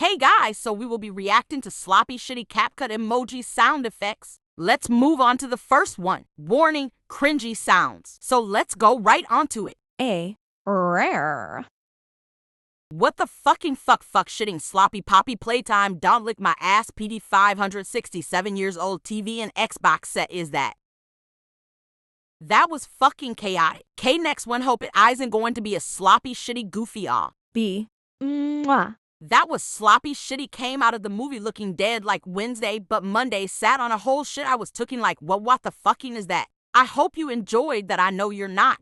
Hey guys, so we will be reacting to sloppy shitty CapCut emoji sound effects. Let's move on to the first one. Warning, cringy sounds. So let's go right onto it. A. Rare. What the fucking fuck shitting sloppy poppy playtime don't lick my ass PD 567 years old TV and Xbox set is that? That was fucking chaotic. K next one hope it isn't going to be a sloppy shitty goofy all. B. Mwah. That was sloppy shitty came out of the movie looking dead like Wednesday, but Monday sat on a whole shit I was tooking like what the fucking is that? I hope you enjoyed that I know you're not.